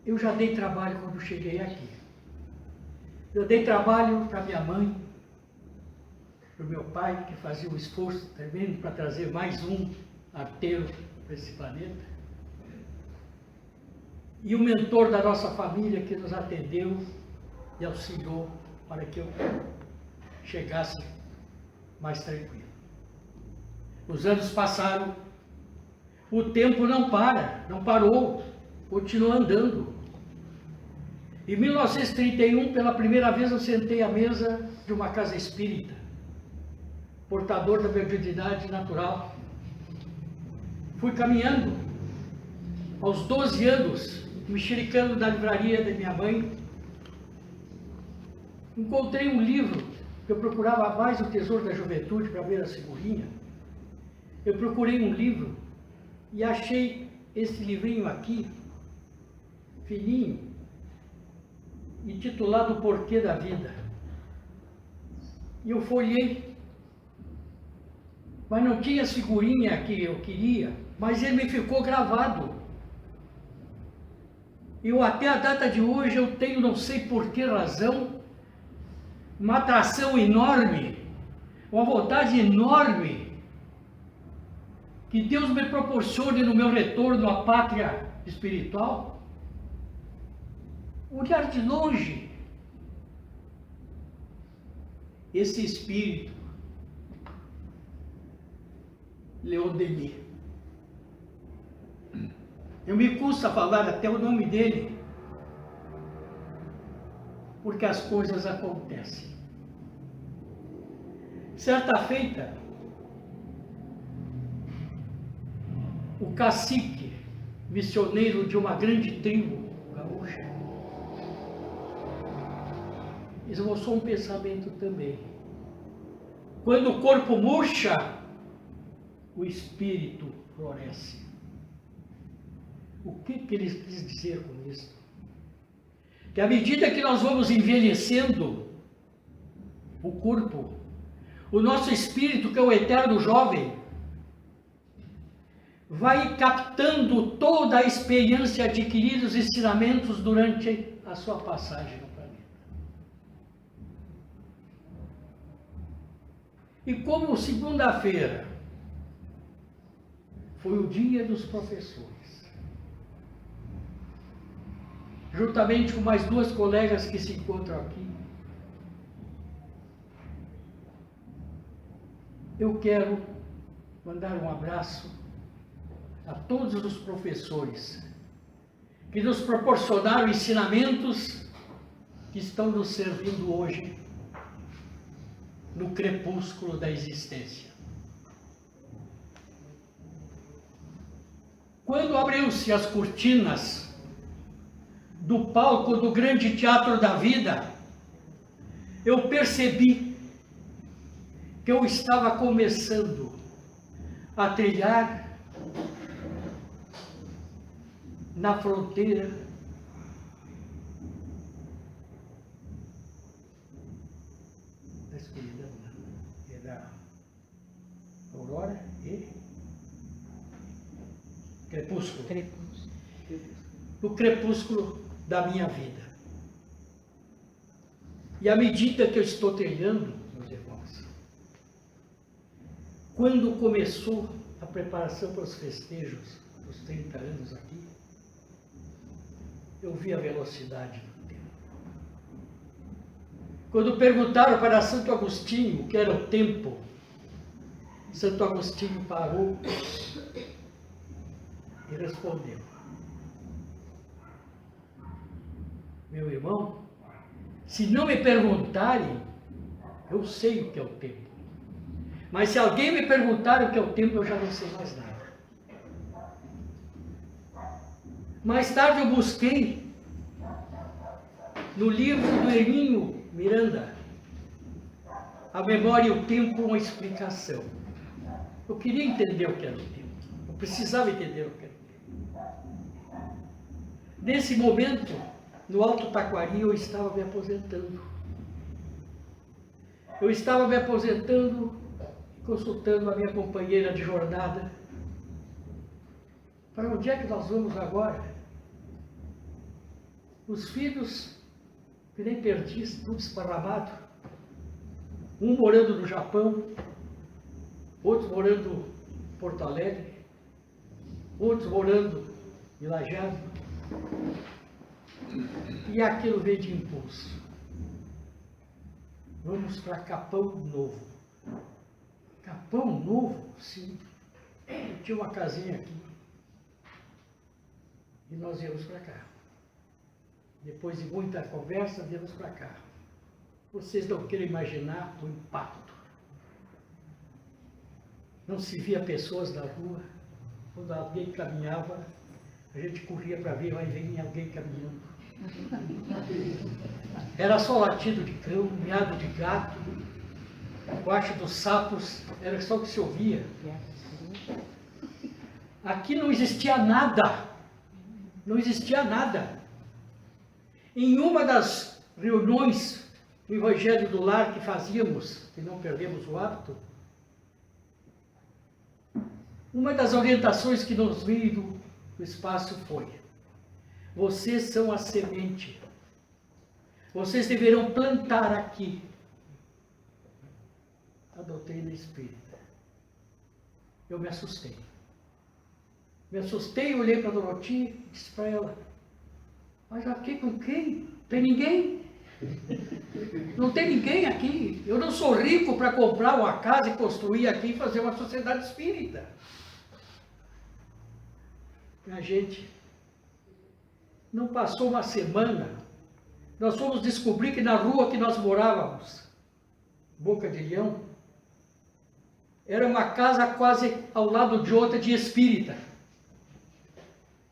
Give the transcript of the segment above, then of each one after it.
eu já dei trabalho quando cheguei aqui. Eu dei trabalho para minha mãe, para o meu pai, que fazia um esforço tremendo para trazer mais um arteiro para esse planeta. E o mentor da nossa família que nos atendeu e auxiliou para que eu chegasse mais tranquilo. Os anos passaram, o tempo não parou, continua andando. Em 1931, pela primeira vez, eu sentei à mesa de uma casa espírita, portador da mediunidade natural. Fui caminhando, aos 12 anos, mexericando na livraria da minha mãe, encontrei um livro, que eu procurava mais o Tesouro da Juventude para ver a figurinha. Eu procurei um livro e achei esse livrinho aqui, fininho, intitulado O Porquê da Vida. E eu folhei, mas não tinha a figurinha que eu queria, mas ele me ficou gravado. E até a data de hoje eu tenho, não sei por que razão, uma atração enorme, uma vontade enorme, que Deus me proporcione no meu retorno à pátria espiritual, olhar de longe esse espírito, Leon Denis. Eu me custa falar até o nome dele, porque as coisas acontecem. Certa feita, o cacique, missioneiro de uma grande tribo gaúcha, esboçou um pensamento também. Quando o corpo murcha, o espírito floresce. O que ele quis dizer com isso? Que à medida que nós vamos envelhecendo, o corpo, o nosso espírito, que é o eterno jovem, vai captando toda a experiência adquirida, os ensinamentos durante a sua passagem no planeta. E como segunda-feira foi o dia dos professores, juntamente com mais duas colegas que se encontram aqui, eu quero mandar um abraço a todos os professores que nos proporcionaram ensinamentos que estão nos servindo hoje no crepúsculo da existência. Quando abriu-se as cortinas do palco do grande teatro da vida, eu percebi que eu estava começando a trilhar na fronteira da escuridão, da aurora e crepúsculo. No crepúsculo da minha vida. E à medida que eu estou trilhando, meus irmãos, quando começou a preparação para os festejos dos 30 anos aqui, eu vi a velocidade do tempo. Quando perguntaram para Santo Agostinho o que era o tempo, Santo Agostinho parou e respondeu: meu irmão, se não me perguntarem, eu sei o que é o tempo. Mas se alguém me perguntar o que é o tempo, eu já não sei mais nada. Mais tarde eu busquei no livro do Hermínio Miranda, A Memória e o Tempo, uma explicação. Eu queria entender o que era o tempo. Eu precisava entender o que era o tempo. Nesse momento, no Alto Taquari, eu estava me aposentando. Eu estava me aposentando, consultando a minha companheira de jornada. Para onde é que nós vamos agora? Os filhos, que nem perdiz, tudo esparramado. Um morando no Japão, outro morando em Porto Alegre, outros morando em Lajeado. E aquilo veio de impulso. Vamos para Capão Novo. Capão Novo? Sim. Eu tinha uma casinha aqui. E nós íamos para cá. Depois de muita conversa, viemos para cá. Vocês não querem imaginar o impacto. Não se via pessoas na rua. Quando alguém caminhava, a gente corria para ver, vai vir alguém caminhando. Era só latido de cão, miado de gato, baixo dos sapos, era só o que se ouvia. Aqui não existia nada. Não existia nada. Em uma das reuniões do Evangelho do Lar que fazíamos, que não perdemos o hábito, uma das orientações que nos veio do espaço foi: vocês são a semente. Vocês deverão plantar aqui a doutrina espírita. Eu me assustei. Me assustei, olhei para a Dorotinha e disse para ela: mas aqui com quem? Tem ninguém? Não tem ninguém aqui. Eu não sou rico para comprar uma casa e construir aqui e fazer uma sociedade espírita. A gente não passou uma semana, nós fomos descobrir que na rua que nós morávamos, Boca de Leão, era uma casa quase ao lado de outra de espírita.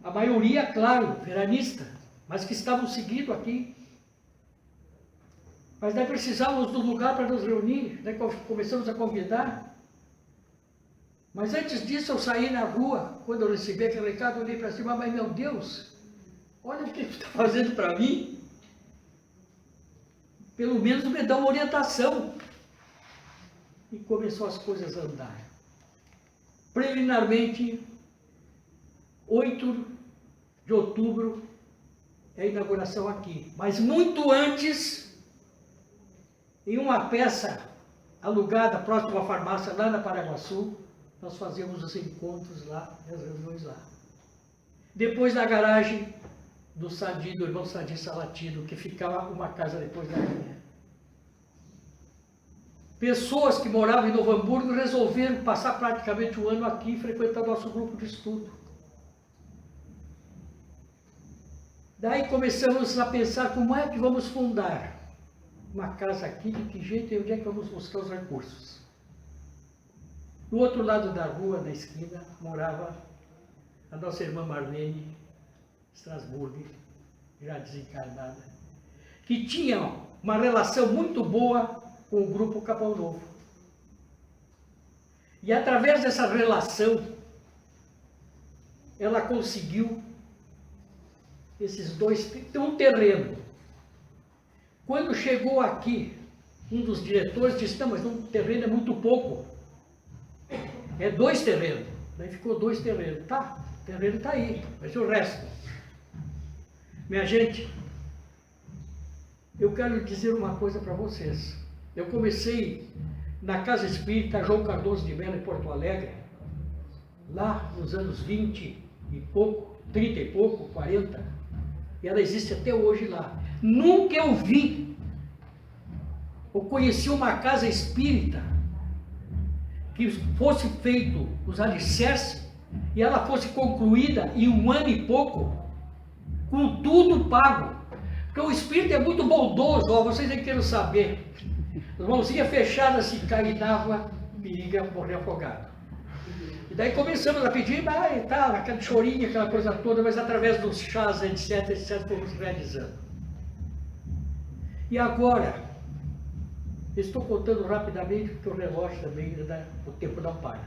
A maioria, claro, veranista, mas que estavam seguindo aqui. Mas nós precisávamos de um lugar para nos reunir, daí começamos a convidar. Mas antes disso eu saí na rua, quando eu recebi aquele recado, eu olhei para cima: mas meu Deus, olha o que ele está fazendo para mim. Pelo menos me dá uma orientação. E começou as coisas a andar. Preliminarmente, 8 de outubro é a inauguração aqui. Mas muito antes, em uma peça alugada próximo à farmácia lá na Paraguaçu, nós fazíamos os encontros lá, as reuniões lá. Depois na garagem do Sadi, do irmão Sadi Salatino, que ficava uma casa depois da minha. Pessoas que moravam em Novo Hamburgo resolveram passar praticamente um ano aqui e frequentar nosso grupo de estudo. Daí começamos a pensar como é que vamos fundar uma casa aqui, de que jeito e onde é que vamos buscar os recursos. Do outro lado da rua, na esquina, morava a nossa irmã Marlene Strasburg, já desencarnada, que tinha uma relação muito boa com o grupo Capão Novo. E através dessa relação, ela conseguiu esses dois, um terreno. Quando chegou aqui, um dos diretores disse: não, mas um terreno é muito pouco. É 2 terrenos. Daí ficou 2 terrenos. Tá, o terreno está aí, mas e o resto? Minha gente, eu quero dizer uma coisa para vocês. Eu comecei na Casa Espírita João Cardoso de Mello, em Porto Alegre, lá nos anos 20 e pouco, 30 e pouco, 40, e ela existe até hoje lá. Nunca eu vi ou conheci uma casa espírita que fosse feito os alicerces e ela fosse concluída em 1 ano e pouco, com tudo pago. Porque o espírito é muito bondoso, ó, vocês nem querem saber. As mãozinhas fechadas, se cair na água, periga morrer afogado. E daí começamos a pedir, mas tal, aquela chorinha, aquela coisa toda, mas através dos chás, etc, fomos realizando. E agora, estou contando rapidamente, porque o relógio também, o tempo não para.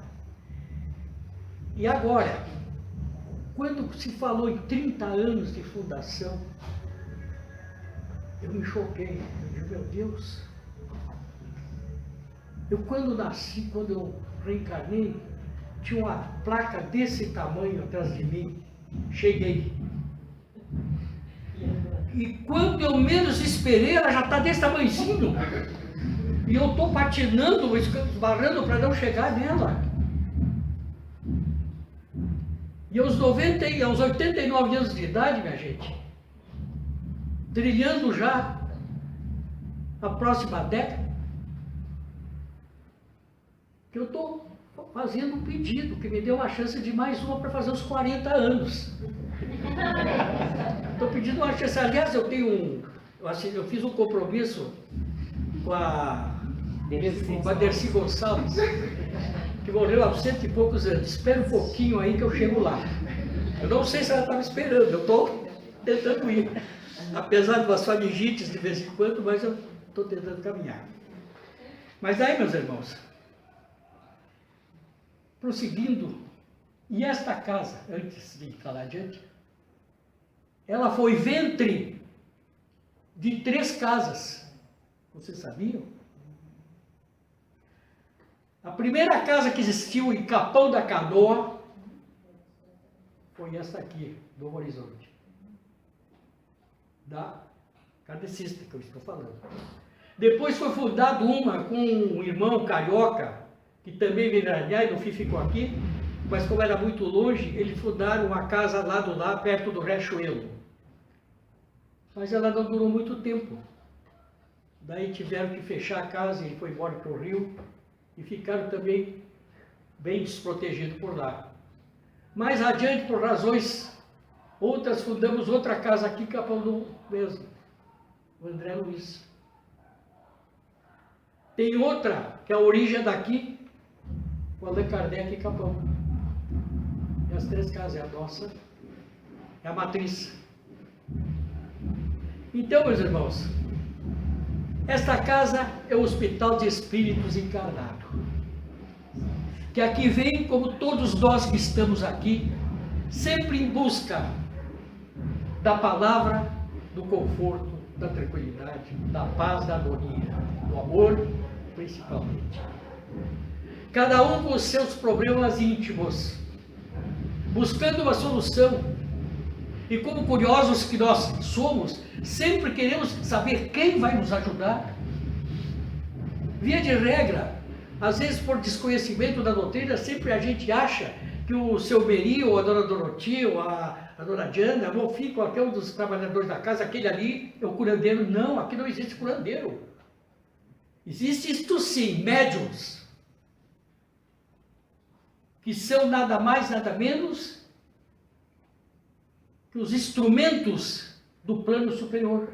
E agora, quando se falou em 30 anos de fundação, eu me choquei. Eu digo: meu Deus, eu quando nasci, quando eu reencarnei, tinha uma placa desse tamanho atrás de mim: cheguei. E quando eu menos esperei, ela já está desse tamanhozinho. E eu estou patinando, esbarrando para não chegar nela. E aos 89 anos de idade, minha gente, trilhando já a próxima década, que eu estou fazendo um pedido, que me deu uma chance de mais uma para fazer os 40 anos. Estou pedindo uma chance. Aliás, eu fiz um compromisso com a Dercy Gonçalves, que morreu há 100 e poucos anos. Espera um pouquinho aí que eu chego lá. Eu não sei se ela estava esperando, eu estou tentando ir. Apesar de umas faringites de vez em quando, mas eu estou tentando caminhar. Mas aí, meus irmãos, prosseguindo, e esta casa, antes de falar adiante, ela foi ventre de 3 casas. Vocês sabiam? A primeira casa que existiu em Capão da Canoa foi essa aqui, do Horizonte. Da kardecista que eu estou falando. Depois foi fundado uma com um irmão carioca, que também veio e no fim ficou aqui, mas como era muito longe, eles fundaram uma casa lá perto do Riachuelo. Mas ela não durou muito tempo. Daí tiveram que fechar a casa e ele foi embora para o Rio e ficaram também bem desprotegidos por lá. Mais adiante, por razões outras, fundamos outra casa aqui, Capão do mesmo, o André Luiz. Tem outra, que a origem é daqui, o Allan Kardec e Capão. E as 3 casas, é a nossa, é a matriz. Então, meus irmãos, esta casa é o Hospital de Espíritos Encarnado, que aqui vem, como todos nós que estamos aqui, sempre em busca da palavra, do conforto, da tranquilidade, da paz, da harmonia, do amor, principalmente. Cada um com os seus problemas íntimos, buscando uma solução. E como curiosos que nós somos, sempre queremos saber quem vai nos ajudar. Via de regra, às vezes por desconhecimento da doutrina, sempre a gente acha que o seu Meri, ou a dona Doroti, ou a dona Diana, ou fica qualquer um dos trabalhadores da casa, aquele ali é o curandeiro. Não, aqui não existe curandeiro. Existe isto sim, médiums, que são nada mais, nada menos que os instrumentos do plano superior.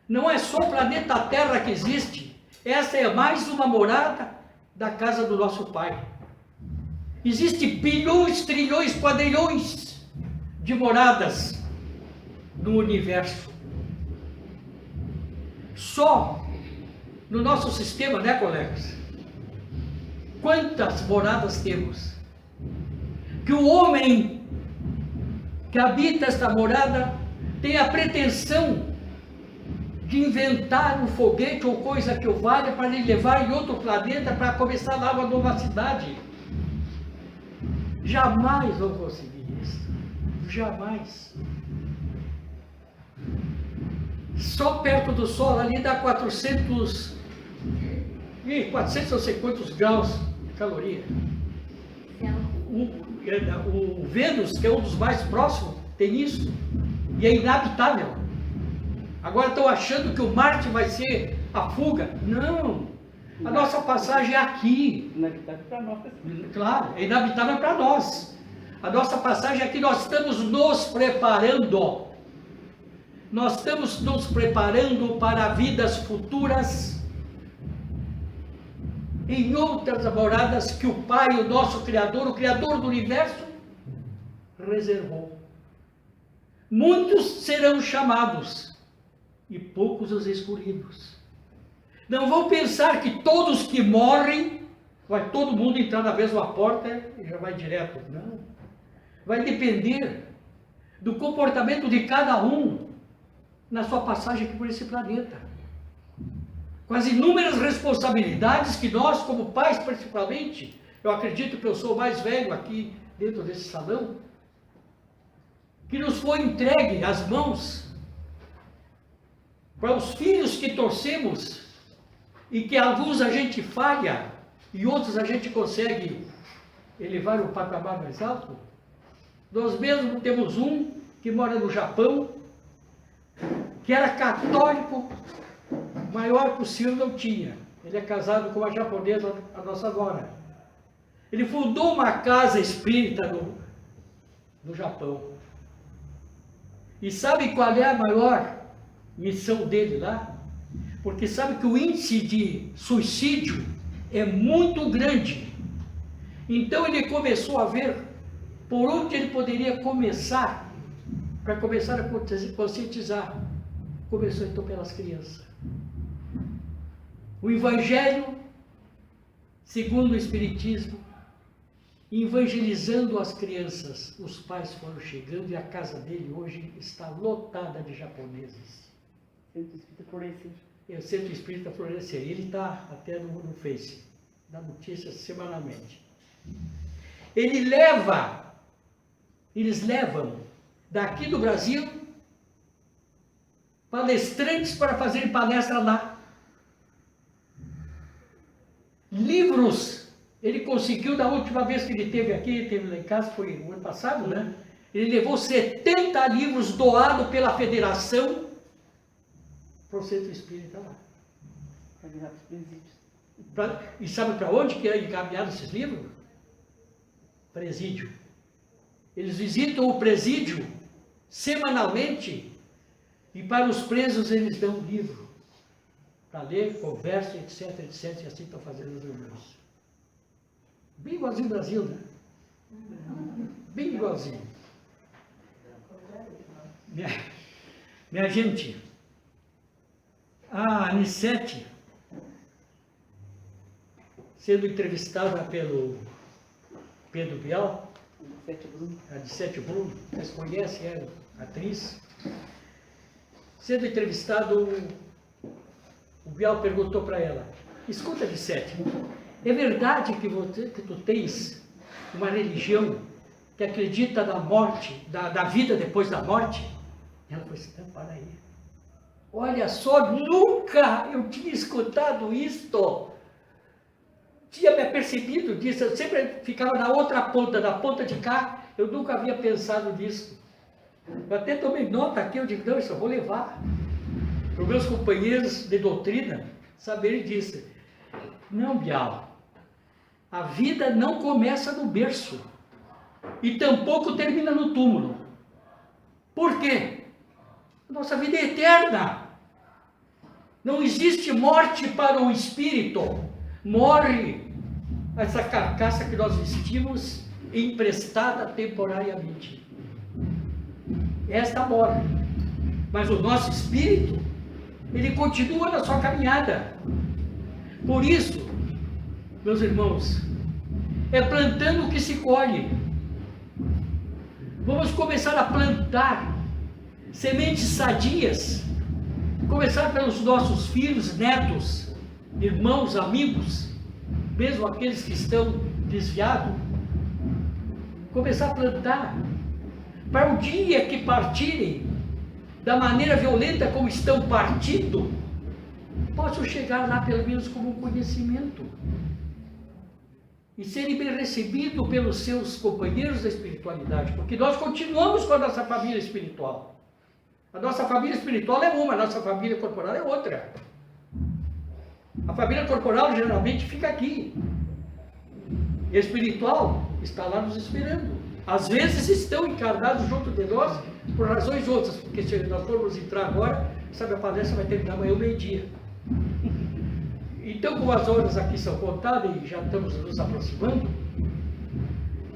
Não é só o planeta Terra que existe, esta é mais uma morada da casa do nosso Pai. Existem bilhões, trilhões, quadrilhões de moradas no universo. Só no nosso sistema, né, colegas? Quantas moradas temos? Que o homem que habita esta morada tem a pretensão de inventar um foguete ou coisa que o valha para ele levar em outro planeta para começar lá uma nova cidade. Jamais vão conseguir isso. Jamais. Só perto do Sol ali dá 400 não sei quantos graus de caloria. O Vênus, que é um dos mais próximos, tem isso. E é inabitável. Agora estão achando que o Marte vai ser a fuga. Não. A nossa passagem é aqui. Inabitável para nós. Claro, é inabitável para nós. A nossa passagem é aqui, nós estamos nos preparando. Nós estamos nos preparando para vidas futuras em outras moradas que o Pai, o nosso Criador, o Criador do Universo, reservou. Muitos serão chamados e poucos os escolhidos. Não vão pensar que todos que morrem, vai todo mundo entrar na mesma porta e já vai direto. Não. Vai depender do comportamento de cada um na sua passagem aqui por esse planeta. Com as inúmeras responsabilidades que nós, como pais principalmente, eu acredito que eu sou o mais velho aqui dentro desse salão, que nos foi entregue às mãos para os filhos que torcemos e que alguns a gente falha e outros a gente consegue elevar o patamar mais alto. Nós mesmos temos um que mora no Japão, que era católico, maior que o senhor não tinha. Ele é casado com uma japonesa, a nossa nora. Ele fundou uma casa espírita no Japão. E sabe qual é a maior missão dele lá? Porque sabe que o índice de suicídio é muito grande. Então ele começou a ver por onde ele poderia começar, para começar a conscientizar. Começou então pelas crianças. O Evangelho, segundo o Espiritismo, evangelizando as crianças. Os pais foram chegando e a casa dele hoje está lotada de japoneses. Centro Espírita Florescer. É o Centro Espírita Florescer. Ele está até no Face, dá notícias semanalmente. Eles levam daqui do Brasil palestrantes para fazerem palestra lá. Livros, ele conseguiu, da última vez que ele esteve aqui, ele esteve lá em casa, foi o ano passado, né? Ele levou 70 livros doados pela federação para o Centro Espírita lá. Para virar os presídios. E sabe para onde que é encaminhado esses livros? Presídio. Eles visitam o presídio semanalmente e para os presos eles dão um livro para ler, conversa, etc, etc, e assim estão fazendo os irmãos. Bem igualzinho ao Brasil, né? Bem igualzinho. Minha gente, a Anissete, sendo entrevistada pelo Pedro Bial, a Anissete Bruno, vocês conhecem ela, atriz, sendo entrevistado, o Bial perguntou para ela: escuta, Anissete, é verdade que tu tens uma religião que acredita na morte, da vida depois da morte? Ela falou assim: não, para aí. Olha só, nunca eu tinha escutado isto. Tinha me apercebido disso, eu sempre ficava na outra ponta, na ponta de cá, eu nunca havia pensado nisso. Eu até tomei nota aqui, eu digo, não, isso eu vou levar para os meus companheiros de doutrina saberem disso. Não, Bial, a vida não começa no berço e tampouco termina no túmulo. Por quê? Nossa vida é eterna. Não existe morte para o espírito. Morre essa carcaça que nós vestimos emprestada temporariamente. Esta morre. Mas o nosso espírito, ele continua na sua caminhada. Por isso, meus irmãos, é plantando que se colhe. Vamos começar a plantar sementes sadias, começar pelos nossos filhos, netos, irmãos, amigos, mesmo aqueles que estão desviados, começar a plantar, para o dia que partirem, da maneira violenta como estão partindo, possam chegar lá pelo menos como um conhecimento, e serem bem recebidos pelos seus companheiros da espiritualidade, porque nós continuamos com a nossa família espiritual. A nossa família espiritual é uma, a nossa família corporal é outra. A família corporal geralmente fica aqui. E a espiritual está lá nos esperando. Às vezes estão encarnados junto de nós por razões outras, porque se nós formos entrar agora, sabe, a palestra vai terminar amanhã ao meio-dia. Então, como as horas aqui são contadas e já estamos nos aproximando,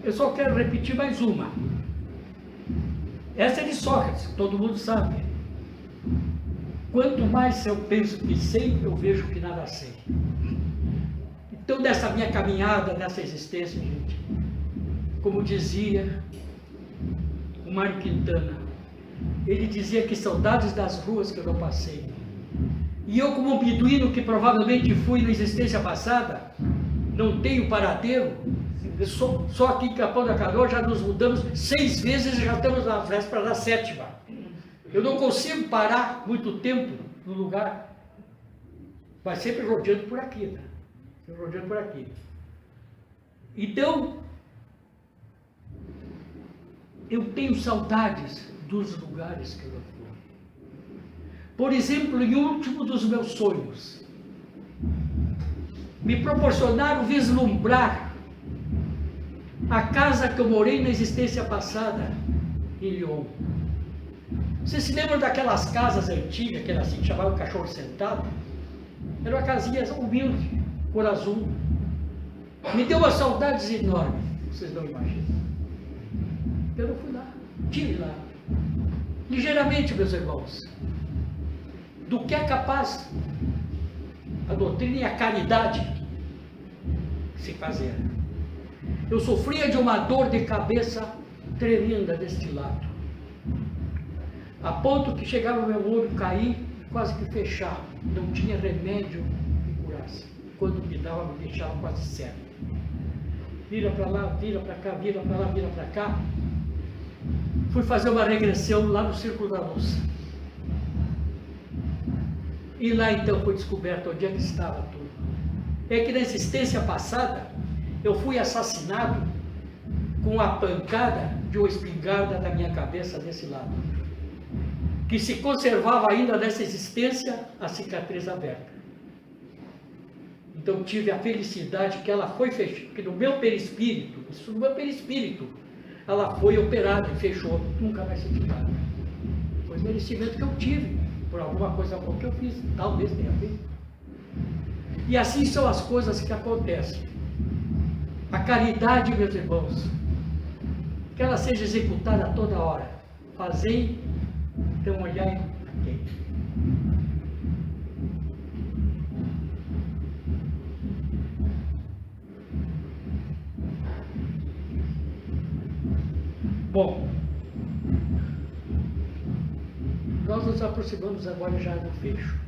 eu só quero repetir mais uma. Essa é de Sócrates, todo mundo sabe. Quanto mais eu penso que sei, eu vejo que nada sei. Então, nessa minha caminhada, nessa existência, gente, como dizia o Mário Quintana, ele dizia que saudades das ruas que eu não passei. E eu, como um beduíno que provavelmente fui na existência passada, não tenho paradeiro, Só aqui em Capão da Canoa já nos mudamos 6 vezes e já estamos na véspera da 7ª. Eu não consigo parar muito tempo no lugar, mas sempre rodeando por aqui, né? Sempre rodeando por aqui. Então, eu tenho saudades dos lugares que eu fui. Por exemplo, em último dos meus sonhos, me proporcionaram vislumbrar a casa que eu morei na existência passada, em Lyon. Vocês se lembram daquelas casas antigas, que era assim, que chamavam cachorro sentado? Era uma casinha humilde, cor azul. Me deu uma saudades enorme, vocês não imaginam. Eu não fui lá, estive lá. Ligeiramente, meus irmãos, do que é capaz a doutrina e a caridade se fazer. Eu sofria de uma dor de cabeça tremenda deste lado, a ponto que chegava o meu olho cair e quase que fechar. Não tinha remédio que curasse. Quando me dava, me deixava quase cego. Vira para lá, vira para cá, vira para lá, vira para cá. Fui fazer uma regressão lá no Círculo da Luz. E lá então foi descoberto onde é que estava tudo. É que na existência passada, eu fui assassinado com a pancada de uma espingarda na minha cabeça desse lado, que se conservava ainda nessa existência a cicatriz aberta. Então tive a felicidade que ela foi fechada, que no meu perispírito, isso no meu perispírito, ela foi operada e fechou, nunca mais senti nada. Foi merecimento que eu tive, por alguma coisa boa que eu fiz, talvez tenha feito. E assim são as coisas que acontecem. A caridade, meus irmãos, que ela seja executada a toda hora. Fazei, então olhai a quem. Bom, nós nos aproximamos agora já do fecho.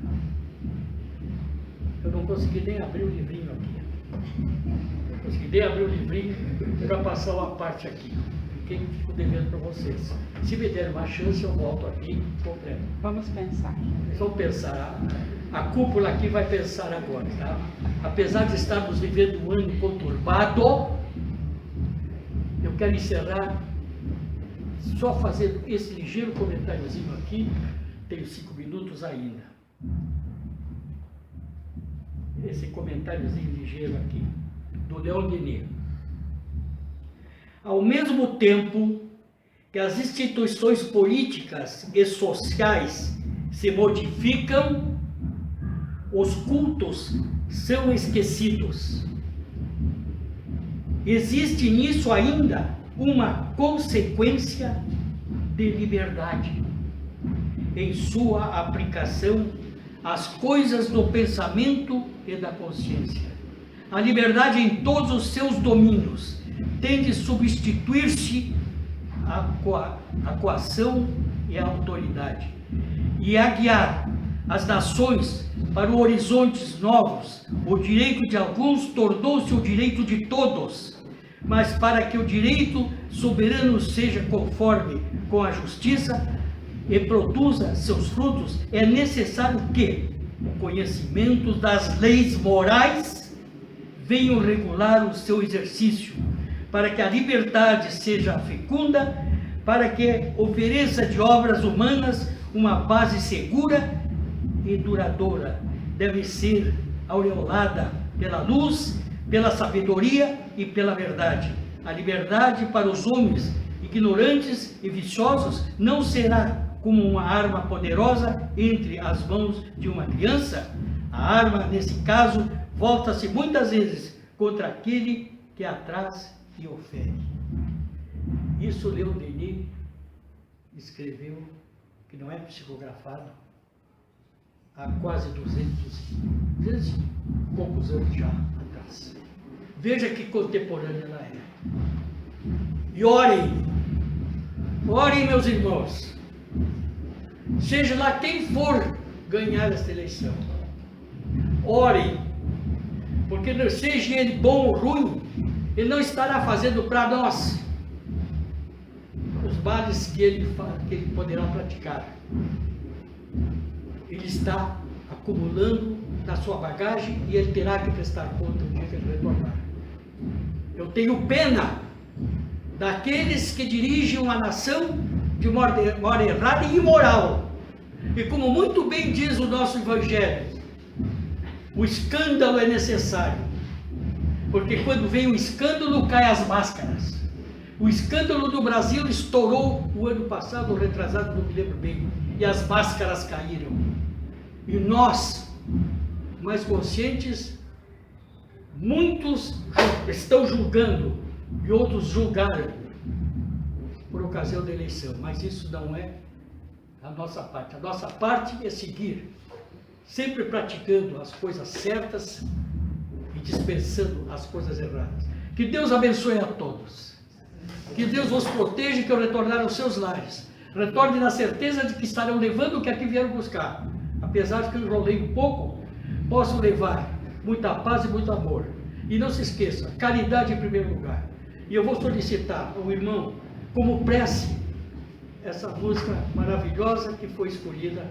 Eu não consegui nem abrir o livrinho aqui. Eu consegui nem abrir o livrinho para passar uma parte aqui. Fico devendo para vocês. Se me der uma chance, eu volto aqui completo. Vamos pensar. Vocês vão pensar. A cúpula aqui vai pensar agora, tá? Apesar de estarmos vivendo um ano conturbado, eu quero encerrar só fazendo esse ligeiro comentáriozinho aqui. Tenho 5 minutos ainda. Esse comentáriozinho ligeiro aqui, do Leon Denis. Ao mesmo tempo que as instituições políticas e sociais se modificam, os cultos são esquecidos. Existe nisso ainda uma consequência de liberdade em sua aplicação às coisas do pensamento e da consciência. A liberdade em todos os seus domínios tem de substituir-se a coação e a autoridade, e a guiar as nações para horizontes novos. O direito de alguns tornou-se o direito de todos, mas para que o direito soberano seja conforme com a justiça e produza seus frutos, é necessário que o conhecimento das leis morais venham regular o seu exercício, para que a liberdade seja fecunda, para que ofereça de obras humanas uma base segura e duradoura. Deve ser aureolada pela luz, pela sabedoria e pela verdade. A liberdade para os homens ignorantes e viciosos não será como uma arma poderosa entre as mãos de uma criança. A arma, nesse caso, volta-se muitas vezes contra aquele que atrás e ofere. Isso Leon Denis escreveu, que não é psicografado, há quase 200 e poucos anos já atrás. Veja que contemporânea ela é. E orem, meus irmãos, seja lá quem for ganhar esta eleição, orem, porque seja ele bom ou ruim, Ele não estará fazendo para nós os males que ele poderá praticar. Ele está acumulando na sua bagagem e ele terá que prestar conta no dia que ele retornar. Eu tenho pena daqueles que dirigem uma nação de modo errado e imoral. E como muito bem diz o nosso Evangelho, o escândalo é necessário. Porque quando vem o escândalo, caem as máscaras. O escândalo do Brasil estourou o ano passado, ou retrasado, não me lembro bem. E as máscaras caíram. E nós, mais conscientes, muitos estão julgando e outros julgaram por ocasião da eleição. Mas isso não é a nossa parte. A nossa parte é seguir, sempre praticando as coisas certas e dispensando as coisas erradas. Que Deus abençoe a todos. Que Deus vos proteja e que eu retornar aos seus lares. Retorne na certeza de que estarão levando o que aqui vieram buscar. Apesar de que eu enrolei um pouco, posso levar muita paz e muito amor. E não se esqueça, caridade em primeiro lugar. E eu vou solicitar ao irmão, como prece, essa música maravilhosa que foi escolhida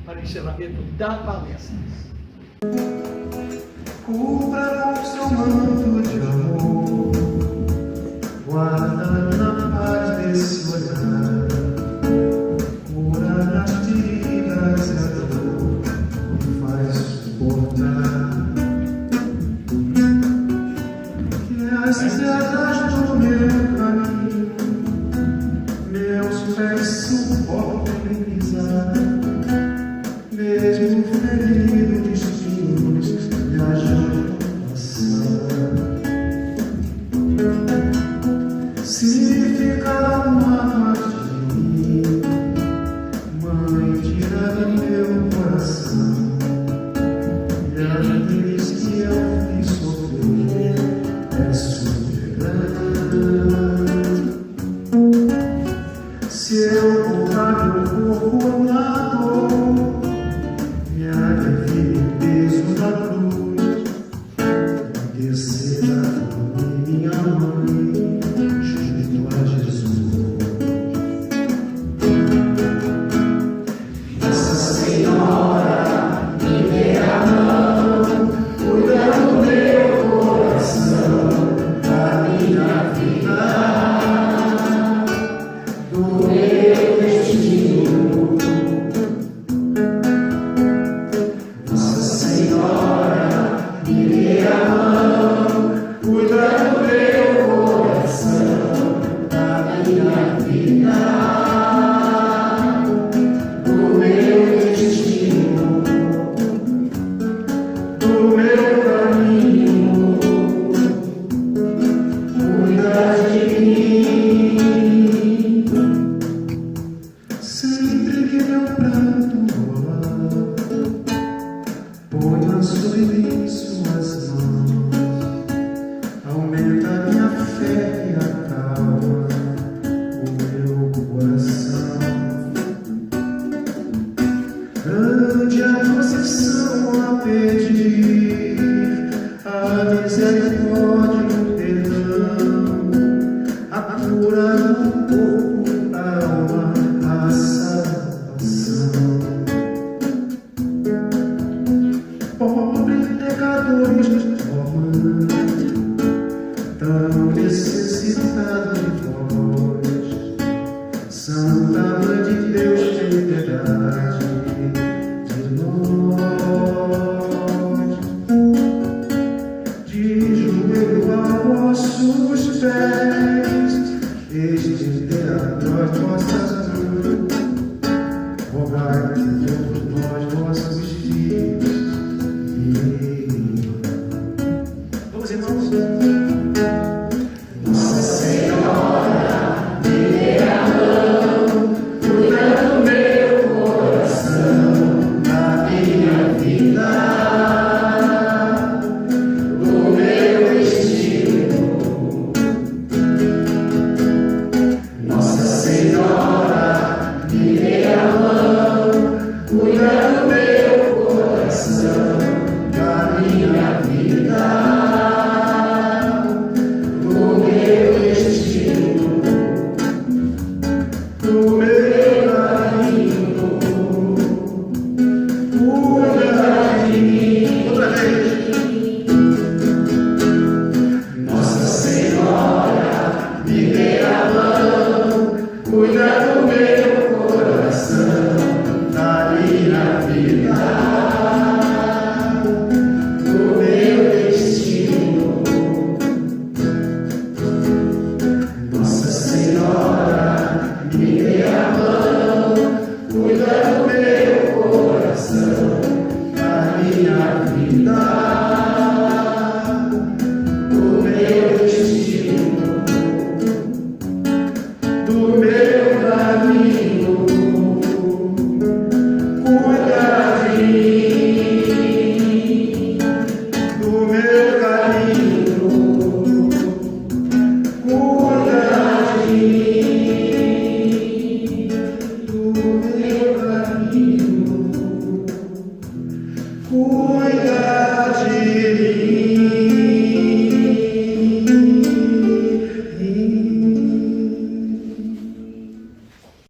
para o encerramento da palestra. Cubra o seu manto de amor, guarda na paz desse olhar, cura nas feridas e a dor, me faz suportar. Que as sedas do meu caminho, meus pés suportem pisar, mesmo ferido de espinhos, viajando passar. Se ficar uma parte de mim, Mãe, tira do meu coração, e aqueles que eu fiz sofrer, peço perdão. Se eu colocar meu corpo na dor, me alivie o peso da cruz, e descer a dor de minha mãe, junto a Jesus. Nossa Senhora, me dê a mão, cuida do meu coração, da minha vida, do meu destino. Nossa Senhora, me dê a mão, cuida do meu coração, da minha vida, do meu destino, do meu caminho, cuida de mim. Sempre que meu pranto rolar, ponho sobre suas mãos, aumenta minha fé e acalma o meu coração. Grande a concessão a pedir, a misericórdia e o perdão, a cura do corpo, da alma, a salvação. Pobres pecadores, ó Mãe, tão necessitados de vós, Santa Mãe de Deus, tem piedade de nós. De joelho a vossos pés, estender a nós vossas mãos, rogai por nós, vossos filhos. Vamos, irmãos. Nossa Senhora, me dê a mão, cuida do meu coração, da minha vida, do meu destino. do meu